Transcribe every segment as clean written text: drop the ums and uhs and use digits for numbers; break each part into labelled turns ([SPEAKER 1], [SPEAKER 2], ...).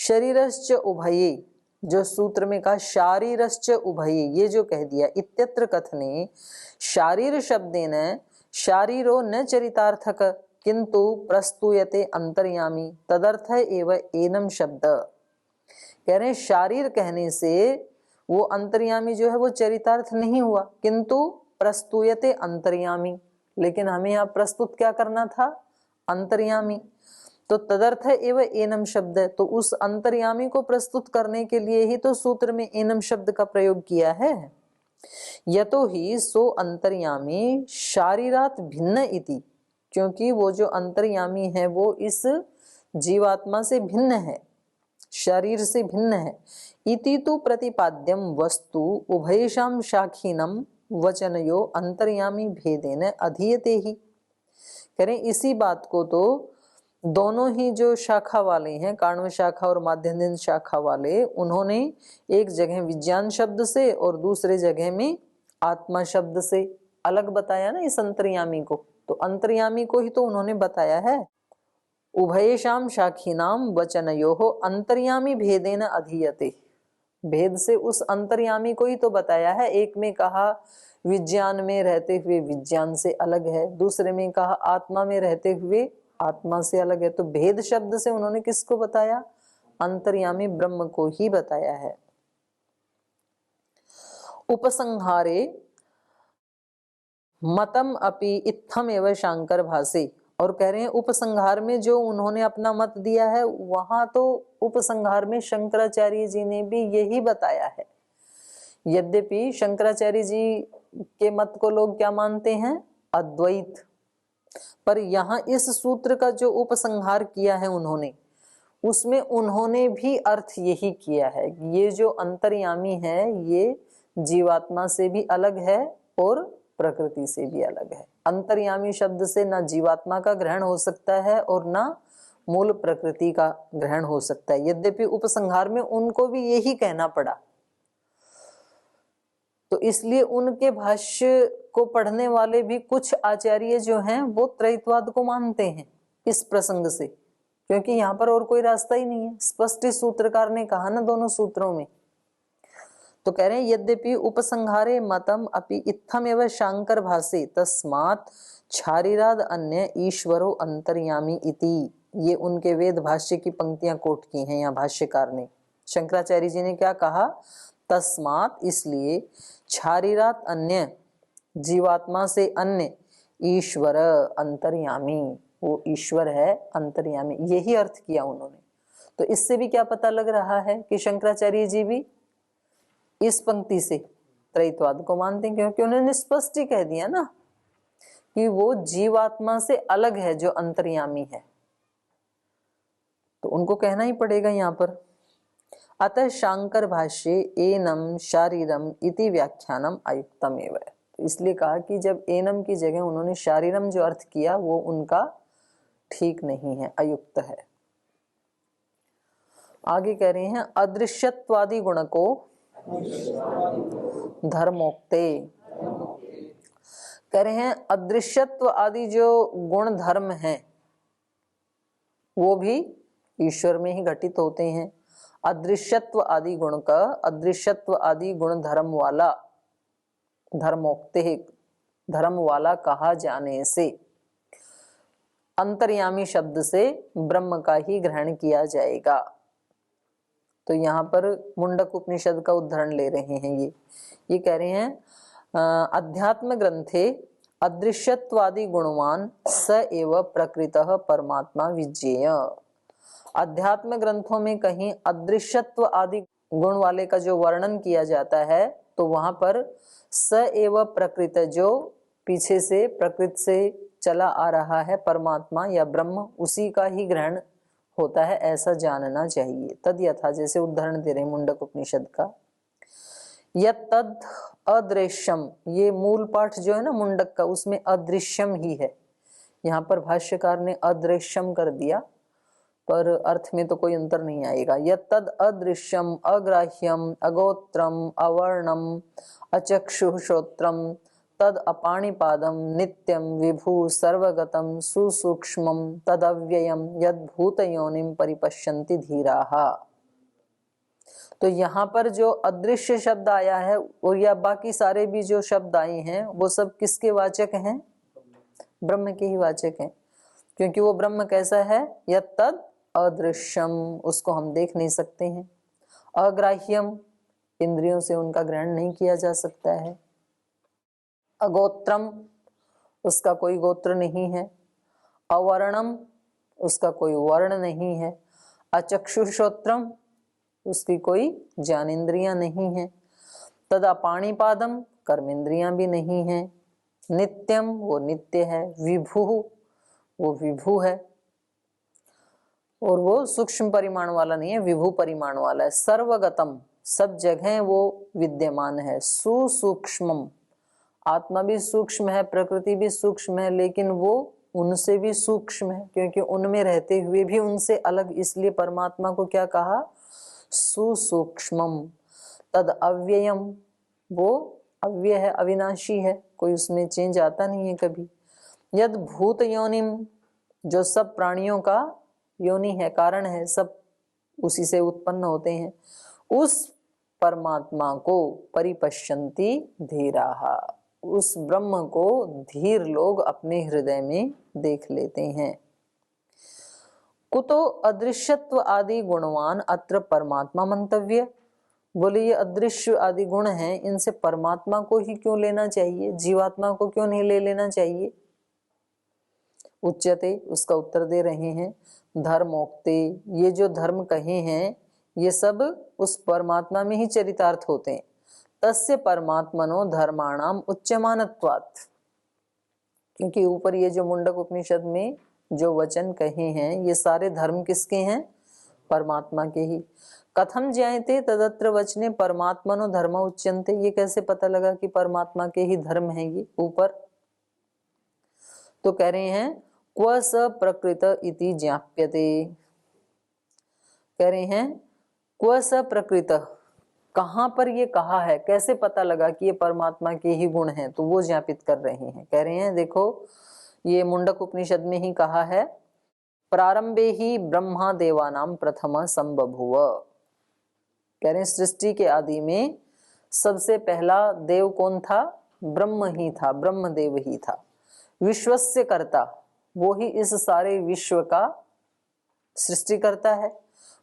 [SPEAKER 1] शरीरश्च उभये, जो सूत्र में कहा शारीरश्च उभये, ये जो कह दिया, इत्यत्र कथने शारीर शब्देन शारीरो न चरितार्थक किंतु प्रस्तूयते अंतर्यामी तदर्थ एव एनम शब्द। कह रहे हैं शारीर कहने से वो अंतर्यामी जो है वो चरितार्थ नहीं हुआ, किंतु प्रस्तूयते अंतर्यामी, लेकिन हमें यहाँ प्रस्तुत क्या करना था, अंतर्यामी। तो तदर्थ एव एनम शब्द, तो उस अंतर्यामी को प्रस्तुत करने के लिए ही तो सूत्र में एनम शब्द का प्रयोग किया है। यतो ही सो अंतर्यामी शारीरात भिन्न इति, क्योंकि वो जो अंतर्यामी है वो इस जीवात्मा से भिन्न है, शरीर से भिन्न है। इति तु प्रतिपाद्यम वस्तु उभयेषां शाखीनम वचनयो अंतर्यामी भेदेन अधीयते ही। करें इसी बात को तो दोनों ही जो शाखा वाले हैं, काण्व शाखा और माध्यन्दिन शाखा वाले, उन्होंने एक जगह विज्ञान शब्द से और दूसरे जगह में आत्मा शब्द से अलग बताया ना इस अंतर्यामी को, तो अंतर्यामी को ही तो उन्होंने बताया है। उभयेषां शाखीनाम वचनयोः अंतर्यामी भेदेन अधीयते, भेद से उस अंतर्यामी को ही तो बताया है। एक में कहा विज्ञान में रहते हुए विज्ञान से अलग है, दूसरे में कहा आत्मा में रहते हुए आत्मा से अलग है, तो भेद शब्द से उन्होंने किसको बताया, अंतर्यामी ब्रह्म को ही बताया है। उपसंहारे मतम अपि इत्थम एवं शांकर भासे, और कह रहे हैं उपसंहार में जो उन्होंने अपना मत दिया है वहां तो उपसंहार में शंकराचार्य जी ने भी यही बताया है। यद्यपि शंकराचार्य जी के मत को लोग क्या मानते हैं, अद्वैत, पर यहाँ इस सूत्र का जो उपसंहार किया है उन्होंने, उसमें उन्होंने भी अर्थ यही किया है, ये जो अंतर्यामी है ये जीवात्मा से भी अलग है और प्रकृति से भी अलग है। अंतर्यामी शब्द से ना जीवात्मा का ग्रहण हो सकता है और ना मूल प्रकृति का ग्रहण हो सकता है। यद्यपि उपसंहार में उनको भी यही कहना पड़ा, तो इसलिए उनके भाष्य को पढ़ने वाले भी कुछ आचार्य जो हैं वो त्रैतवाद को मानते हैं इस प्रसंग से, क्योंकि यहाँ पर और कोई रास्ता ही नहीं है, स्पष्ट सूत्रकार ने कहा ना दोनों सूत्रों में। तो कह रहे हैं यद्यपि उपसंहारे मतम अपि इत्थम एवं शांकर भासे तस्मात् छारीराद अन्य ईश्वरो अंतर्यामी इति, ये उनके वेद भाष्य की पंक्तियां कोट की हैं यहाँ भाष्यकार ने। शंकराचार्य जी ने क्या कहा, तस्मात् इसलिए, छारीरात अन्य जीवात्मा से अन्य, ईश्वर अंतर्यामी, वो ईश्वर है अंतर्यामी, यही अर्थ किया उन्होंने। तो इससे भी क्या पता लग रहा है कि शंकराचार्य जी भी इस पंक्ति से त्रैतवाद को मानते हैं, क्योंकि उन्होंने स्पष्ट ही कह दिया ना कि वो जीवात्मा से अलग है जो अंतर्यामी है, तो उनको कहना ही पड़ेगा यहाँ पर। अतः शांकर भाष्य एनम शारीरम इति व्याख्यानम अयुक्तम एव, तो इसलिए कहा कि जब एनम की जगह उन्होंने शारीरम जो अर्थ किया वो उनका ठीक नहीं है, अयुक्त है। आगे कह रहे हैं अदृश्यत्वादि गुण को धर्मोक्ते, कह रहे हैं अदृश्यत्व आदि जो गुण धर्म हैं वो भी ईश्वर में ही घटित होते हैं। अदृश्यत्व आदि गुण का, अदृश्यत्व आदि गुण धर्म वाला, धर्मोक्ते धर्म वाला कहा जाने से अंतर्यामी शब्द से ब्रह्म का ही ग्रहण किया जाएगा। तो यहाँ पर मुंडक उपनिषद का उदाहरण ले रहे हैं। ये कह रहे हैं अध्यात्म ग्रंथे अदृश्यत्वादि गुणवान स एव प्रकृतः परमात्मा विज्ञेय। अध्यात्म ग्रंथों में कहीं अदृश्यत्व आदि गुण वाले का जो वर्णन किया जाता है तो वहां पर स एव प्रकृत, जो पीछे से प्रकृति से चला आ रहा है परमात्मा या ब्रह्म, उसी का ही ग्रहण होता है, ऐसा जानना चाहिए। तद यथा, जैसे उदाहरण दे रहे हैं मुंडक उपनिषद का, यद अदृश्यम, ये मूल पाठ जो है ना मुंडक का, उसमें अदृश्यम ही है। यहाँ पर भाष्यकार ने अदृश्यम कर दिया, पर अर्थ में तो कोई अंतर नहीं आएगा। यद अदृश्यम अग्राह्यम अगोत्रम अवर्णम अचक्षुश्रोत्रम तद अपाणिपादम नित्यम विभु सर्वगतम सुसूक्ष्मम तदव्ययम यद भूत योनिम परिपश्यन्ति धीराः। तो यहाँ पर जो अदृश्य शब्द आया है और या बाकी सारे भी जो शब्द आए हैं वो सब किसके वाचक हैं? ब्रह्म के ही वाचक हैं, क्योंकि वो ब्रह्म कैसा है? यत्तद् अदृश्यम, उसको हम देख नहीं सकते हैं। अग्राह्यम, इंद्रियों से उनका ग्रहण नहीं किया जा सकता है। अगोत्रम, उसका कोई गोत्र नहीं है। अवर्णम, उसका कोई वर्ण नहीं है। अचक्षुश्रोत्रम, उसकी कोई ज्ञानेन्द्रियां नहीं है। तदा पाणिपादम, कर्मेंद्रियां भी नहीं है। नित्यम, वो नित्य है। विभु, वो विभु है और वो सूक्ष्म परिमाण वाला नहीं है, विभु परिमाण वाला है। सर्वगतम, सब जगह वो विद्यमान है। सुसूक्ष्मम, आत्मा भी सूक्ष्म है, प्रकृति भी सूक्ष्म है, लेकिन वो उनसे भी सूक्ष्म है, क्योंकि उनमें रहते हुए भी उनसे अलग, इसलिए परमात्मा को क्या कहा? सुसूक्ष्मम। तद अव्ययम, वो अव्यय है, अविनाशी है, कोई उसमें चेंज आता नहीं है कभी। यद भूत योनिम, जो सब प्राणियों का योनि है, कारण है, सब उसी से उत्पन्न होते हैं, उस परमात्मा को परिपश्यन्ति धीराः, उस ब्रह्म को धीर लोग अपने हृदय में देख लेते हैं। कुतो अदृश्यत्व आदि गुणवान अत्र परमात्मा मंतव्य, बोले ये अदृश्य आदि गुण हैं, इनसे परमात्मा को ही क्यों लेना चाहिए, जीवात्मा को क्यों नहीं ले लेना चाहिए? उच्यते, उसका उत्तर दे रहे हैं, धर्मोक्ते, ये जो धर्म कहे हैं ये सब उस परमात्मा में ही चरितार्थ होते हैं। तस्य परमात्मनो धर्माणाम उच्यमानत्वात्, क्योंकि ऊपर ये जो मुंडक उपनिषद में जो वचन कहे हैं ये सारे धर्म किसके हैं? परमात्मा के ही। कथम ज्ञायते तदत्र वचने परमात्मनो धर्म उच्यन्ते, ये कैसे पता लगा कि परमात्मा के ही धर्म है ये? ऊपर तो कह रहे हैं क्व स प्रकृत इति ज्ञाप्यते, कह रहे हैं क्व स प्रकृत, कहां पर ये कहा है, कैसे पता लगा कि ये परमात्मा के ही गुण हैं? तो वो ज्ञापित कर रहे हैं, कह रहे हैं देखो ये मुंडक उपनिषद में ही कहा है, प्रारंभे ही ब्रह्मा देवानाम प्रथम संबभूव, कह रहे हैं सृष्टि के आदि में सबसे पहला देव कौन था? ब्रह्म ही था, ब्रह्मदेव ही था। विश्वस्य कर्ता, वो ही इस सारे विश्व का सृष्टि करता है।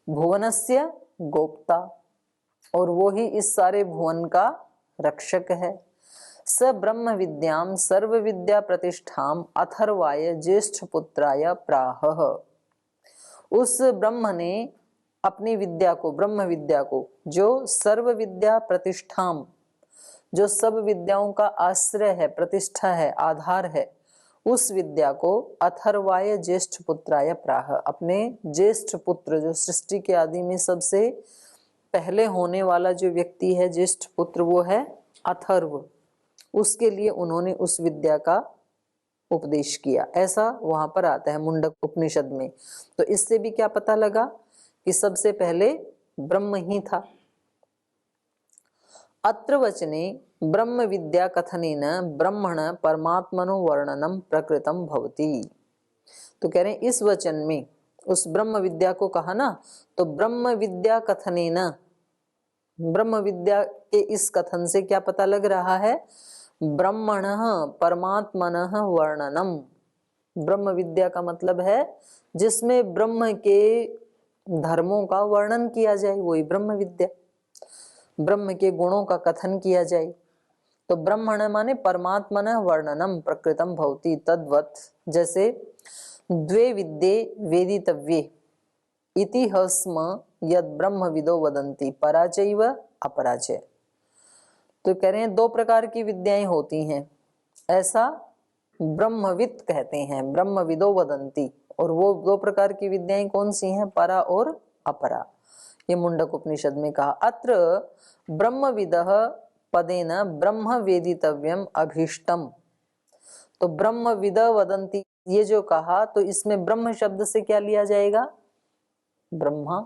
[SPEAKER 1] भुवनस्य गोप्ता, और वो ही इस सारे भुवन का रक्षक है। स ब्रह्म विद्याम सर्व विद्या प्रतिष्ठाम अथर्वाय ज्येष्ठ पुत्राय प्राहः, उस ब्रह्म ने अपनी विद्या को, ब्रह्म विद्या को, जो सर्व विद्या प्रतिष्ठाम, जो सब विद्याओं का आश्रय है, प्रतिष्ठा है, आधार है, उस विद्या को अथर्वाय ज्येष्ठ पुत्राय प्राह, अपने ज्येष्ठ पुत्र, जो सृष्टि के आदि में सबसे पहले होने वाला जो व्यक्ति है, ज्येष्ठ पुत्र, वो है अथर्व, उसके लिए उन्होंने उस विद्या का उपदेश किया। ऐसा वहां पर आता है मुंडक उपनिषद में। तो इससे भी क्या पता लगा कि सबसे पहले ब्रह्म ही था। अत्र वचने ब्रह्म विद्या कथनेन ब्रह्मण परमात्मनो वर्णनम प्रकृतम भवति, तो कह रहे हैं इस वचन में उस ब्रह्म विद्या को कहा ना, तो ब्रह्म विद्या कथनेन, ब्रह्म विद्या के इस कथन से क्या पता लग रहा है? ब्रह्मणः परमात्मनः वर्णनम, ब्रह्म विद्या का मतलब है जिसमें ब्रह्म के धर्मों का वर्णन किया जाए, वही ब्रह्म विद्या, ब्रह्म के गुणों का कथन किया जाए। तो ब्रह्मण माने परमात्मनः वर्णनम प्रकृतम भवति, तद्वत जैसे द्वे विद्ये वेदितव्ये इति हस्म यद ब्रह्म विदो वदन्ति पराचैव अपराचय, तो कह रहे हैं दो प्रकार की विद्याएं होती हैं, ऐसा ब्रह्मविद कहते हैं, ब्रह्म विदो वदन्ति, और वो दो प्रकार की विद्याएं कौन सी हैं? परा और अपरा। ये मुंडक उपनिषद में कहा। अत्र ब्रह्मविदः पदेन ब्रह्म वेदितव्यम अभीष्टम, तो ब्रह्मविद वदन्ति ये जो कहा, तो इसमें ब्रह्म शब्द से क्या लिया जाएगा? ब्रह्मा।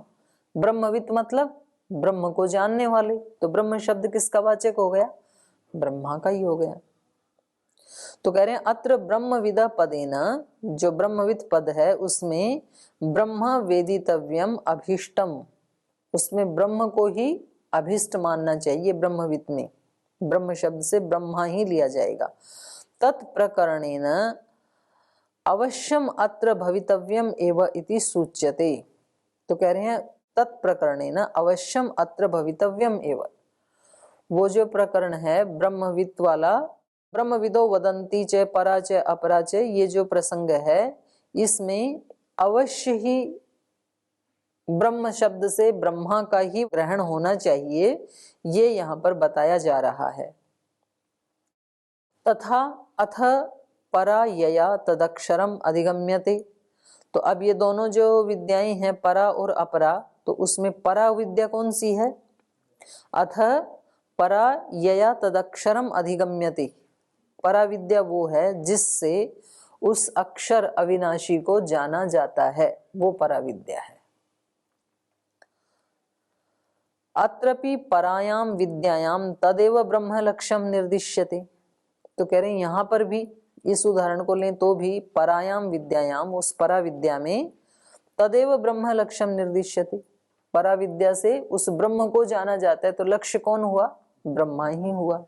[SPEAKER 1] ब्रह्मविद मतलब ब्रह्म को जानने वाले, तो ब्रह्म शब्द किसका वाचक हो गया? ब्रह्मा का ही हो गया। तो कह रहे हैं अत्र ब्रह्मविद पदेन, जो ब्रह्मविद पद है उसमें ब्रह्म वेदितव्यम अभीष्टम, उसमें ब्रह्म को ही अभिष्ट मानना चाहिए। ब्रह्मविद में ब्रह्म शब्द से ब्रह्मा ही लिया जाएगा। तत्प्रकरणेन अवश्यम अत्र भवितव्यम एव इति सूच्यते। तो कह रहे हैं तत्प्रकरणेन अवश्यम अत्र भवितव्यम एव, वो जो प्रकरण है ब्रह्मविद वाला, ब्रह्मविदो वदंती च परा च अपरा च, ये जो प्रसंग है इसमें अवश्य ही ब्रह्म शब्द से ब्रह्मा का ही ग्रहण होना चाहिए, ये यहाँ पर बताया जा रहा है। तथा अथ परा यया तदक्षरम अधिगम्यते। तो अब ये दोनों जो विद्याएं हैं परा और अपरा, तो उसमें परा विद्या कौन सी है? अथ परा यया तदक्षरम अधिगम्यते। परा विद्या वो है जिससे उस अक्षर अविनाशी को जाना जाता है, वो परा विद्या है। अत्रपि परायाम विद्यायाम तदेव ब्रह्म लक्ष्यम निर्दिश्यते। तो कह रहे हैं यहाँ पर भी इस उदाहरण को लें तो भी परायाम विद्यायाम, उस परा विद्या में तदेव ब्रह्म लक्ष्यम निर्दिश्यते, परा विद्या से उस ब्रह्म को जाना जाता है, तो लक्ष्य कौन हुआ? ब्रह्मा ही हुआ।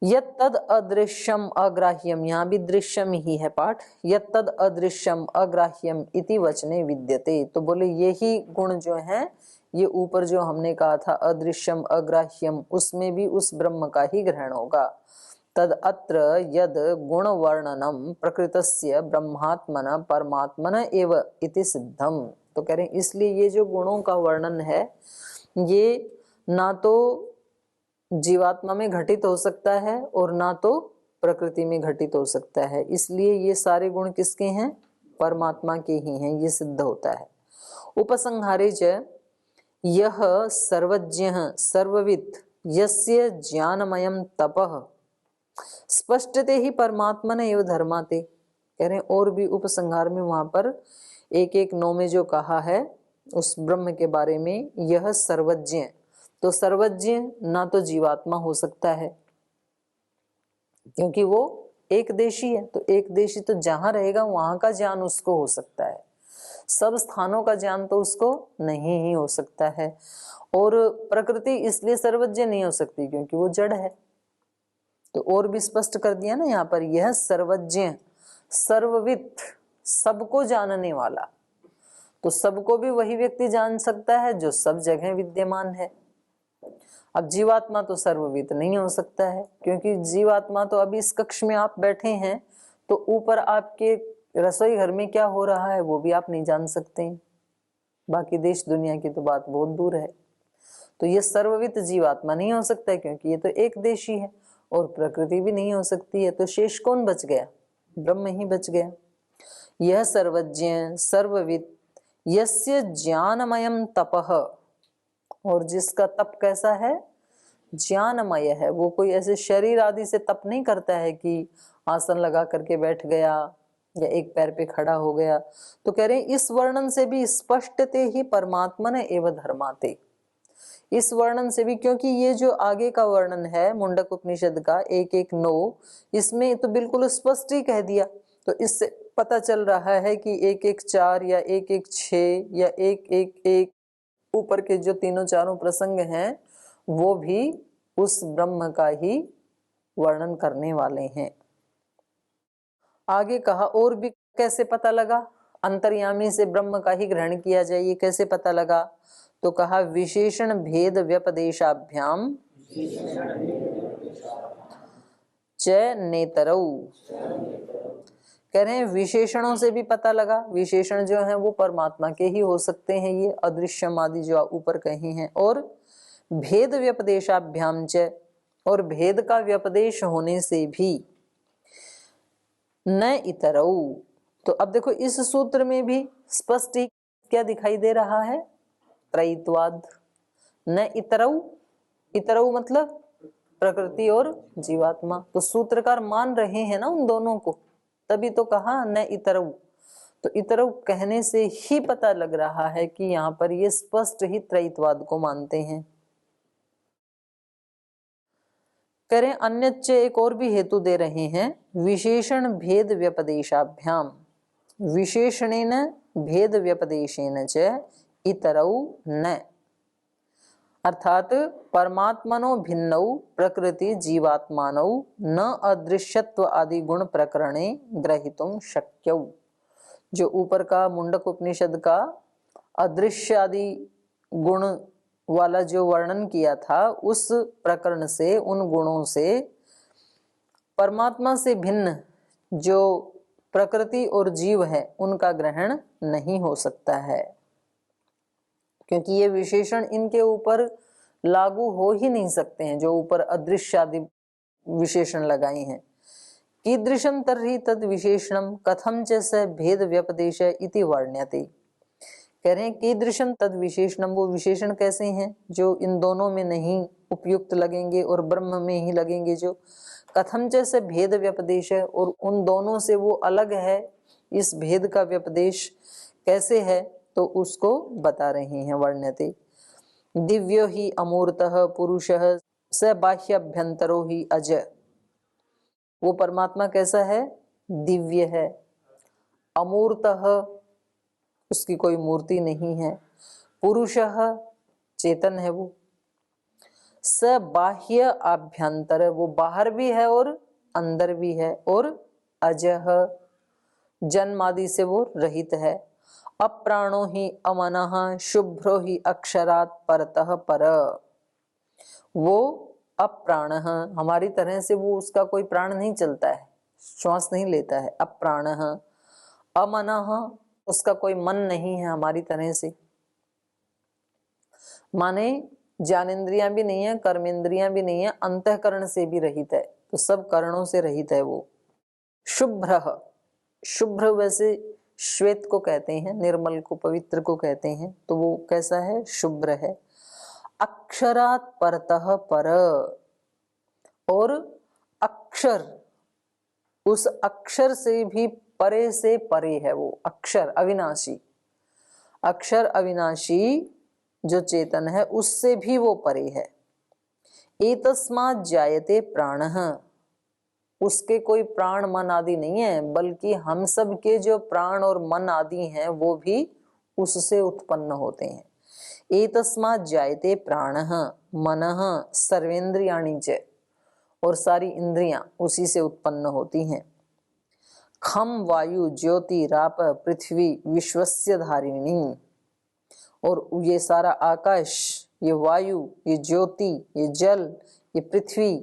[SPEAKER 1] यत्तद अदृश्यम अग्राह्यम, यहाँ भी दृश्यम ही है पाठ, यत्तद अदृश्यम अग्राह्यम इति वचने विद्यते। तो बोले यही गुण जो है, ये ऊपर जो हमने कहा था अदृश्यम अग्राह्यम, उसमें भी उस ब्रह्म का ही ग्रहण होगा। तद अत्र यद गुण वर्णनम प्रकृतस्य ब्रह्मात्मन परमात्मन एव इति सिद्धम। तो कह रहे हैं इसलिए ये जो गुणों का वर्णन है ये ना तो जीवात्मा में घटित हो सकता है और ना तो प्रकृति में घटित हो सकता है, इसलिए ये सारे गुण किसके हैं? परमात्मा के ही हैं, ये सिद्ध होता है। उपसंहारे च यह सर्वज्ञ सर्वविद यस्य ज्ञानमयम तपः स्पष्टते ही परमात्मन एव धर्माते। कह रहे हैं और भी उपसंहार में वहां पर 1:1:9 में जो कहा है उस ब्रह्म के बारे में, यह सर्वज्ञ, तो सर्वज्ञ ना तो जीवात्मा हो सकता है क्योंकि वो एक देशी है, तो एक देशी तो जहां रहेगा वहां का ज्ञान उसको हो सकता है, सब स्थानों का ज्ञान तो उसको नहीं ही हो सकता है। और प्रकृति इसलिए सर्वज्ञ नहीं हो सकती क्योंकि वो जड़ है। तो और भी स्पष्ट कर दिया ना यहाँ पर, यह सर्वज्ञ सर्वविद, सबको जानने वाला, तो सबको भी वही व्यक्ति जान सकता है जो सब जगह विद्यमान है। अब जीवात्मा तो सर्वविद नहीं हो सकता है क्योंकि जीवात्मा तो अभी इस कक्ष में आप बैठे हैं तो ऊपर आपके रसोई घर में क्या हो रहा है वो भी आप नहीं जान सकते हैं, बाकी देश दुनिया की तो बात बहुत दूर है। तो ये सर्वविद जीवात्मा नहीं हो सकता है क्योंकि ये तो एक देशी है, और प्रकृति भी नहीं हो सकती है, तो शेष कौन बच गया? ब्रह्म ही बच गया। यह सर्वज्ञ सर्वविद यस्य ज्ञानमयम तपः, और जिसका तप कैसा है? ज्ञानमय है। वो कोई ऐसे शरीर आदि से तप नहीं करता है कि आसन लगा करके बैठ गया या एक पैर पे खड़ा हो गया। तो कह रहे हैं इस वर्णन से भी स्पष्टते ही परमात्मन एवं धर्माते, इस वर्णन से भी, क्योंकि ये जो आगे का वर्णन है मुंडक उपनिषद का 1:1:9, इसमें तो बिल्कुल स्पष्ट ही कह दिया। तो इससे पता चल रहा है कि 1:1:4 या 1:1:6 या 1:1:1 ऊपर के जो तीनों चारों प्रसंग हैं वो भी उस ब्रह्म का ही वर्णन करने वाले हैं। आगे कहा और भी कैसे पता लगा? अंतर्यामी से ब्रह्म का ही ग्रहण किया जाए, ये कैसे पता लगा? तो कहा विशेषण भेद व्यपदेशाभ्याम च नेतरौ। कह रहे हैं विशेषणों से भी पता लगा, विशेषण जो है वो परमात्मा के ही हो सकते हैं, ये अदृश्यम आदि जो ऊपर कहे हैं, और भेद व्यपदेशाभ्याम च, और भेद का व्यपदेश होने से भी न इतरौ। तो अब देखो इस सूत्र में भी स्पष्ट ही क्या दिखाई दे रहा है? त्रयित्वाद। न इतरौ, इतरौ मतलब प्रकृति और जीवात्मा, तो सूत्रकार मान रहे हैं ना उन दोनों को, तभी तो कहा न इतरौ। तो इतरौ कहने से ही पता लग रहा है कि यहाँ पर ये स्पष्ट ही त्रयित्वाद को मानते हैं। करें अन्यच्च एक और भी हेतु दे रहे हैं, विशेषण भेद व्यपदेशाभ्याम, विशेषणेन भेद व्यपदेशेन च इतरौ न, अर्थात परमात्मनो भिन्नौ प्रकृति जीवात्मानौ न अदृश्यत्व आदि गुण प्रकरणे ग्रहीतुं शक्यौ। जो ऊपर का मुंडक उपनिषद का अदृश्य आदि गुण वाला जो वर्णन किया था, उस प्रकरण से, उन गुणों से परमात्मा से भिन्न जो प्रकृति और जीव है उनका ग्रहण नहीं हो सकता है, क्योंकि ये विशेषण इनके ऊपर लागू हो ही नहीं सकते हैं जो ऊपर अदृश्य आदि विशेषण लगाए हैं। कीदृशं तर्हि तद विशेषणम कथम च स भेद व्यपदेश इति वर्ण्यते। कह रहे हैं कीदृशं तद विशेषणम, वो विशेषण कैसे हैं जो इन दोनों में नहीं उपयुक्त लगेंगे और ब्रह्म में ही लगेंगे, जो कथम च स भेद व्यपदेश, और उन दोनों से वो अलग है, इस भेद का व्यपदेश कैसे है, तो उसको बता रहे हैं। वर्ण्यते दिव्यो ही अमूर्तः पुरुषः स बाह्याभ्यंतरो ही अज। वो परमात्मा कैसा है? दिव्य है, अमूर्तः, उसकी कोई मूर्ति नहीं है, पुरुषः, चेतन है वो, स बाह्य आभ्यंतर, वो बाहर भी है और अंदर भी है, और अजह, जन्म आदि से वो रहित है, अप्राणो ही अमनः शुभ्रो ही अक्षरात् परतः पर, वो अप्राण, हमारी तरह से वो, उसका कोई प्राण नहीं चलता है, श्वास नहीं लेता है, अप्राण, अमनः, उसका कोई मन नहीं है हमारी तरह से, माने ज्ञानेन्द्रियां भी नहीं है, कर्मेंद्रियां भी नहीं है, अंतःकरण से भी रहित है, तो सब करणों से रहित है वो। शुभ्र, शुभ्र वैसे श्वेत को कहते हैं, निर्मल को, पवित्र को कहते हैं, तो वो कैसा है? शुभ्र है। अक्षरात् परतः पर, और अक्षर, उस अक्षर से भी परे से परे है वो, अक्षर अविनाशी, अक्षर अविनाशी जो चेतन है उससे भी वो परे है। एतस्मात् जायते प्राणः, उसके कोई प्राण मन आदि नहीं है, बल्कि हम सब के जो प्राण और मन आदि हैं वो भी उससे उत्पन्न होते हैं। एतस्मात् जायते प्राणः मनः सर्वेन्द्रियाणि च, और सारी इंद्रियां उसी से उत्पन्न होती हैं। खम वायु ज्योति राप पृथ्वी विश्वस्य धारिणी, और ये सारा आकाश, ये वायु, ये ज्योति, ये जल, ये पृथ्वी,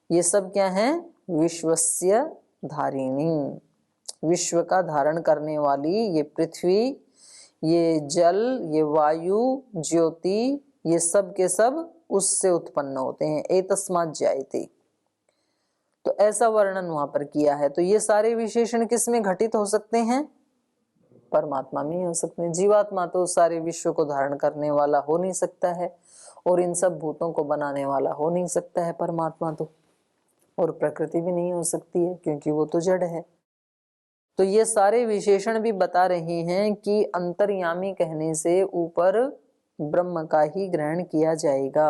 [SPEAKER 1] ये सब क्या है? विश्वस्य धारिणी, विश्व का धारण करने वाली ये पृथ्वी, ये जल, ये वायु, ज्योति, ये सब के सब उससे उत्पन्न होते हैं। एतस्मात् जायते, तो ऐसा वर्णन वहां पर किया है। तो ये सारे विशेषण किस में घटित हो सकते हैं? परमात्मा में ही हो सकते हैं। जीवात्मा तो सारे विश्व को धारण करने वाला हो नहीं सकता है, और इन सब भूतों को बनाने वाला हो नहीं सकता है परमात्मा तो, और प्रकृति भी नहीं हो सकती है क्योंकि वो तो जड़ है। तो ये सारे विशेषण भी बता रहे हैं कि अंतर्यामी कहने से ऊपर ब्रह्म का ही ग्रहण किया जाएगा।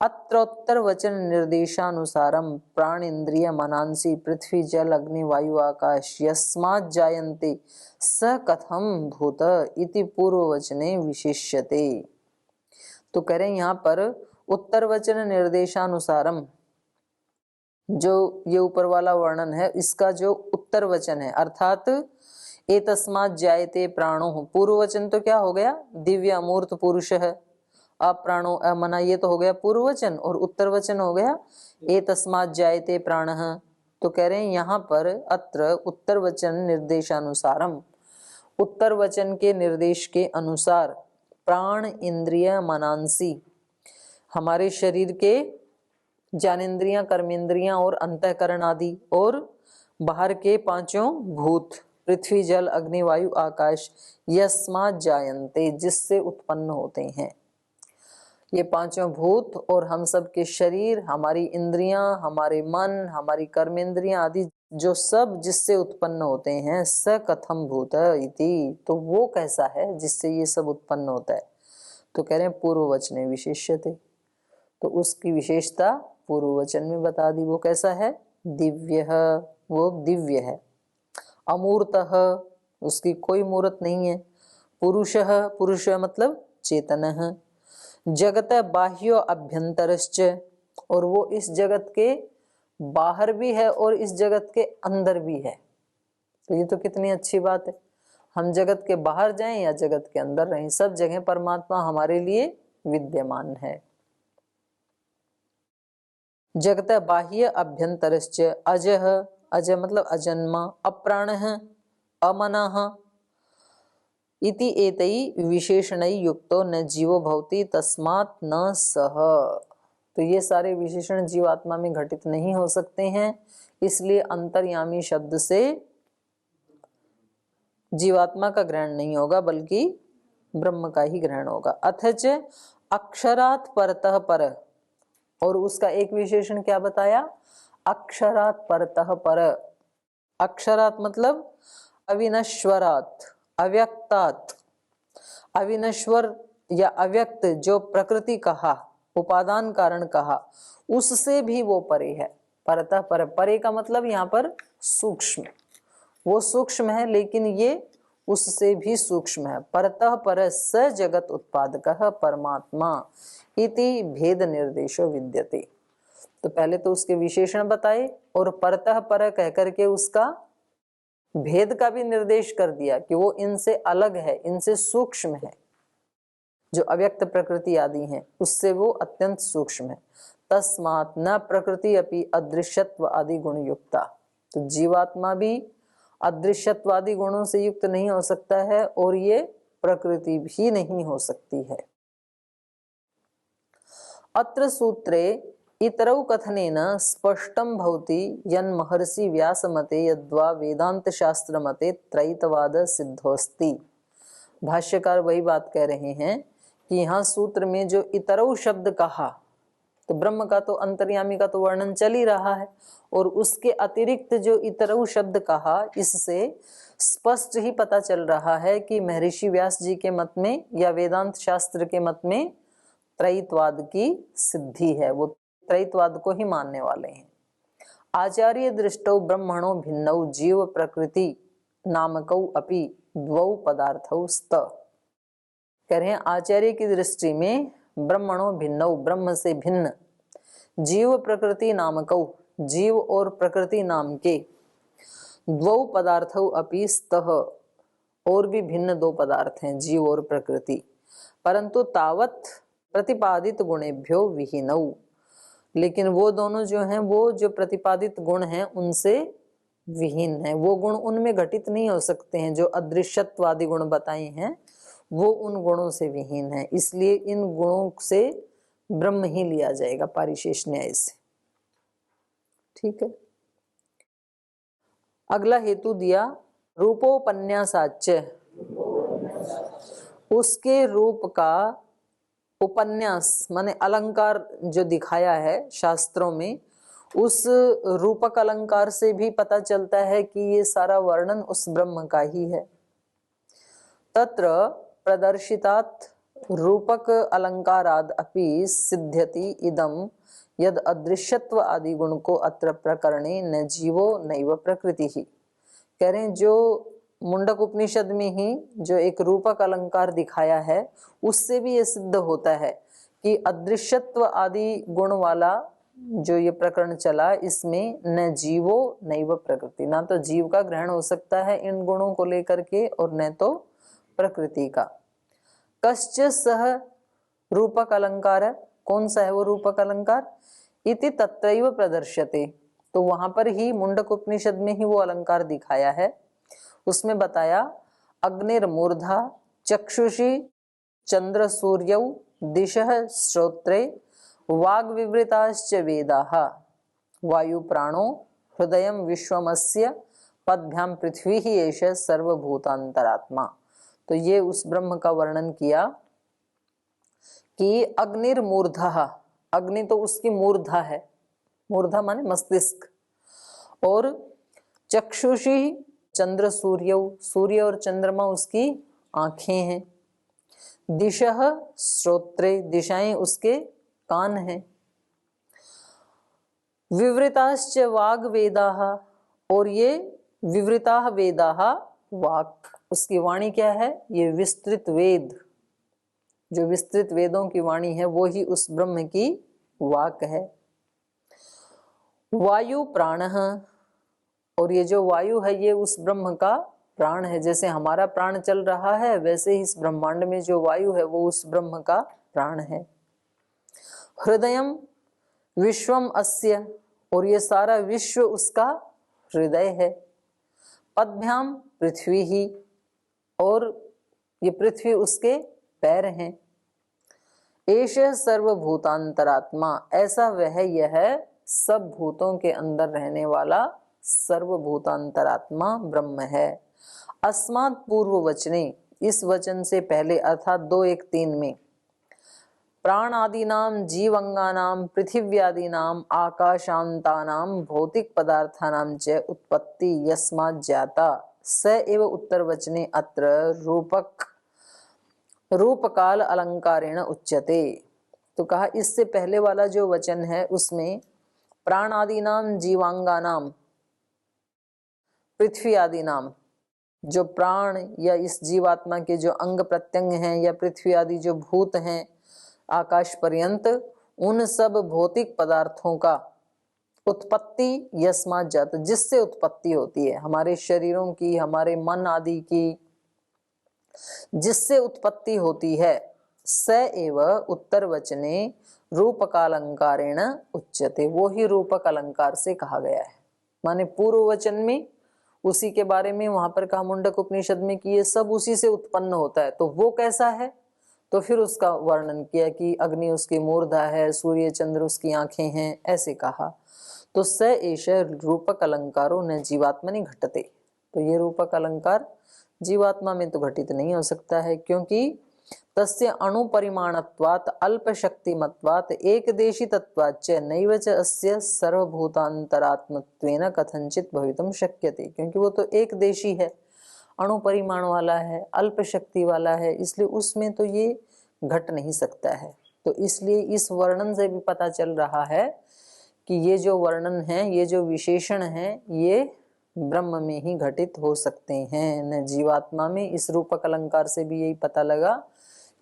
[SPEAKER 1] अत्रोत्तर वचन निर्देशानुसारम प्राण इंद्रिय मनांसी पृथ्वी जल अग्नि वायु आकाश यस्मात् जायन्ते स कथम भूत इति पूर्व वचने विशेष्यते। तो कह रहे हैं यहाँ पर उत्तर वचन निर्देशानुसारम, जो ये ऊपर वाला वर्णन है इसका जो उत्तर वचन है, अर्थात एतस्मात् जायते प्राणो, पूर्व वचन तो क्या हो गया? दिव्य अमूर्त पुरुष है, अप्राणो अमना, ये तो हो गया पूर्व वचन, और उत्तर वचन हो गया एतस्मात् जायते प्राणः। तो कह रहे हैं यहाँ पर अत्र उत्तर वचन निर्देशानुसारम, उत्तर वचन के निर्देश के अनुसार प्राण इंद्रिय मनांसी, हमारे शरीर के ज्ञानेन्द्रियां, कर्मेंद्रियां और अंतःकरण आदि, और बाहर के पांचों भूत पृथ्वी जल अग्नि वायु आकाश यस्मात् जायन्ते, जिससे उत्पन्न होते हैं। ये पांचों भूत और हम सब के शरीर, हमारी इंद्रियां, हमारे मन, हमारी कर्मेंद्रियां आदि जो सब जिससे उत्पन्न होते हैं, स कथम भूत इति, तो वो कैसा है जिससे ये सब उत्पन्न होता है? तो कह रहे हैं पूर्व वचने विशेष्यते, तो उसकी विशेषता पूर्व वचन में बता दी। वो कैसा है? दिव्य, वो दिव्य है। अमूर्तः, उसकी कोई मूर्त नहीं है। पुरुषः, पुरुष मतलब चेतनः, जगत बाह्यो अभ्यंतरश्च, और वो इस जगत के बाहर भी है और इस जगत के अंदर भी है। तो ये तो कितनी अच्छी बात है, हम जगत के बाहर जाएं या जगत के अंदर रहें, सब जगह परमात्मा हमारे लिए विद्यमान है। जगत बाह्य अभ्यंतरश्च अजः, अजय मतलब अजन्मा, अप्राणः अमनः इति एतै विशेषणै युक्तो न जीवो भवति तस्मात् न सः। तो ये सारे विशेषण जीवात्मा में घटित नहीं हो सकते हैं, इसलिए अंतर्यामी शब्द से जीवात्मा का ग्रहण नहीं होगा बल्कि ब्रह्म का ही ग्रहण होगा। अथच अक्षरात् परतः पर, और उसका एक विशेषण क्या बताया, अक्षरात् परतः पर। अक्षरात् मतलब अविनश्वरात्, अव्यक्तात्, अविनश्वर या अव्यक्त जो प्रकृति कहा, उपादान कारण कहा, उससे भी वो परे है। परतः पर, परे का मतलब यहाँ पर सूक्ष्म, वो सूक्ष्म है लेकिन ये उससे भी सूक्ष्म है। परतः पर स जगत उत्पादकः परमात्मा इति भेद निर्देशो विद्यते। तो पहले तो उसके विशेषण बताए और परतः पर कह करके उसका भेद का भी निर्देश कर दिया कि वो इनसे अलग है, इनसे सूक्ष्म है, जो अव्यक्त प्रकृति आदि हैं उससे वो अत्यंत सूक्ष्म है। तस्मात् न प्रकृति अपि अदृश्यत्व आदि गुण युक्ता। तो जीवात्मा भी अदृश्यत्वादि गुणों से युक्त नहीं हो सकता है और ये प्रकृति भी नहीं हो सकती है। अत्र सूत्रे इतरौ कथनेन स्पष्टं भवति यन् महर्षि व्यासमते यद्वा वेदांत शास्त्र मते त्रैतवाद सिद्धोस्ति। भाष्यकार वही बात कह रहे हैं कि यहाँ सूत्र में जो इतरौ शब्द कहा, तो ब्रह्म का तो अंतर्यामी का तो वर्णन चल ही रहा है, और उसके अतिरिक्त जो इतरौ शब्द कहा, इससे स्पष्ट ही पता चल रहा है कि महर्षि व्यास जी के मत में या वेदांत शास्त्र के मत में त्रैतवाद की सिद्धि है, वो त्रैतवाद को ही मानने वाले हैं। आचार्य दृष्टौ ब्रह्मणो भिन्नौ जीव प्रकृति नामकौ अपि द्वौ पदार्थौ स्त। कह रहे हैं आचार्य की दृष्टि में ब्रह्मणो भिन्नौ, ब्रह्म से भिन्न, जीव प्रकृति नामकौ, जीव और प्रकृति नाम के, द्वौ पदार्थौ अपि स्तः, और भी भिन्न दो पदार्थ हैं जीव और प्रकृति, परंतु तावत प्रतिपादित गुणेभ्यो विहीनौ, लेकिन वो दोनों जो हैं वो जो प्रतिपादित गुण हैं उनसे विहीन है, वो गुण उनमें घटित नहीं हो सकते हैं। जो अदृश्यत्वादि गुण बताए हैं वो उन गुणों से विहीन है, इसलिए इन गुणों से ब्रह्म ही लिया जाएगा पारिशेष न्याय से। ठीक है। अगला हेतु दिया रूपोपन्यासाच्य, उसके रूप का उपन्यास माने अलंकार जो दिखाया है शास्त्रों में, उस रूपक अलंकार से भी पता चलता है कि ये सारा वर्णन उस ब्रह्म का ही है। तत्र प्रदर्शितात् रूपक अलंकाराद अपि सिद्ध्यति इदम यद अदृश्यत्व आदि गुण को अत्र प्रकरणे न जीवो नैव प्रकृति ही। कह रहे हैं जो मुंडक उपनिषद में ही जो एक रूपक अलंकार दिखाया है उससे भी ये सिद्ध होता है कि अदृश्यत्व आदि गुण वाला जो ये प्रकरण चला इसमें न जीवो नैव प्रकृति, ना तो जीव का ग्रहण हो सकता है इन गुणों को लेकर के और न तो प्रकृति का। कश्च सह रूपक अलंकार, कौन सा है वो रूपक अलंकार, इति तत्रैव प्रदर्श्यते। तो वहां पर ही मुंडक उपनिषद में ही वो अलंकार दिखाया है। उसमें बताया अग्निर्मूर्धा चक्षुषी चंद्र सूर्यौ दिशः श्रोत्रे वाग विवृताश्च वेदाः वायु प्राणो हृदयं विश्वमस्य पद्भ्याम पृथ्वी ही एष सर्वभूतांतरात्मा। तो ये उस ब्रह्म का वर्णन किया कि अग्निर्मूर्धा, अग्नि तो उसकी मूर्धा है, मूर्धा माने मस्तिष्क, और चक्षुषी चंद्र सूर्य, सूर्य और चंद्रमा उसकी आंखें हैं, दिशः श्रोत्रे, दिशाएं उसके कान हैं, विवृताश्च वाग वेदाः, और ये विवृताः वेदाः वाक, उसकी वाणी क्या है? ये विस्तृत वेद, जो विस्तृत वेदों की वाणी है वो ही उस ब्रह्म की वाक है। वायु प्राणः, और ये जो वायु है ये उस ब्रह्म का प्राण है। जैसे हमारा प्राण चल रहा है वैसे ही इस ब्रह्मांड में जो वायु है वो उस ब्रह्म का प्राण है। हृदयम विश्वम अस्य, और ये सारा विश्व उसका हृदय है। पद्भ्याम पृथ्वी ही, और ये पृथ्वी उसके पैर हैं। एष सर्वभूतांतरात्मा, ऐसा वह यह सब भूतों के अंदर रहने वाला सर्वभूतांतरात्मा ब्रह्म है। अस्मात् पूर्व वचने, इस वचन से पहले अर्थात 2:1-3 में, प्राणादीनाम जीवंगानाम पृथिव्यादीनाम आकाशांतानाम भौतिक पदार्थानाम च उत्पत्ति यस्मात् जाता स एव उत्तर वचने अत्र रूपकाल अलंकारेण उच्यते। तो कहा इससे पहले वाला जो वचन है उसमें प्राणादीनाम जीवांगानाम पृथ्वी आदि नाम, जो प्राण या इस जीवात्मा के जो अंग प्रत्यंग हैं या पृथ्वी आदि जो भूत हैं आकाश पर्यंत, उन सब भौतिक पदार्थों का उत्पत्ति यस्मात् जात, जिससे उत्पत्ति होती है हमारे शरीरों की, हमारे मन आदि की, जिससे उत्पत्ति होती है, स एव उत्तर वचने रूपकालंकारेण उच्यते, वो ही रूपक अलंकार से कहा गया है। माने पूर्व वचन में उसी के बारे में वहां पर कहा मुंडक उपनिषद में कि ये सब उसी से उत्पन्न होता है। तो वो कैसा है? तो फिर उसका वर्णन किया कि अग्नि उसकी मूर्धा है, सूर्य चंद्र उसकी आंखें हैं, ऐसे कहा। तो स एष रूपक अलंकारो न जीवात्मनि घटते, तो ये रूपक अलंकार जीवात्मा में तो घटित नहीं हो सकता है, क्योंकि तस्य अणुपरिमाणत्वात् अल्पशक्तिमत्वात् एकदेशितत्वात् च नैव च अस्य सर्वभूतांतरात्मत्वेन कथंचित भवितुम शक्यते, क्योंकि वो तो एक देशी है, अणुपरिमाण वाला है, अल्प शक्ति वाला है, इसलिए उसमें तो ये घट नहीं सकता है। तो इसलिए इस वर्णन से भी पता चल रहा है कि ये जो वर्णन है, ये जो विशेषण है, ये ब्रह्म में ही घटित हो सकते हैं, न जीवात्मा में। इस रूपक अलंकार से भी यही पता लगा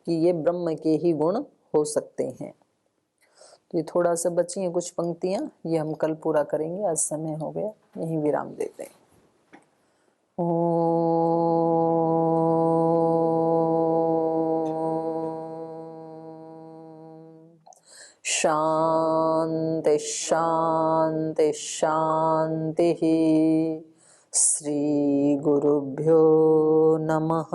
[SPEAKER 1] कि ये ब्रह्म के ही गुण हो सकते हैं। तो ये थोड़ा सा बची हैं कुछ पंक्तियां, ये हम कल पूरा करेंगे, आज समय हो गया, यहीं विराम देते हैं। शांति शांति शांति। श्री गुरुभ्यो नमः।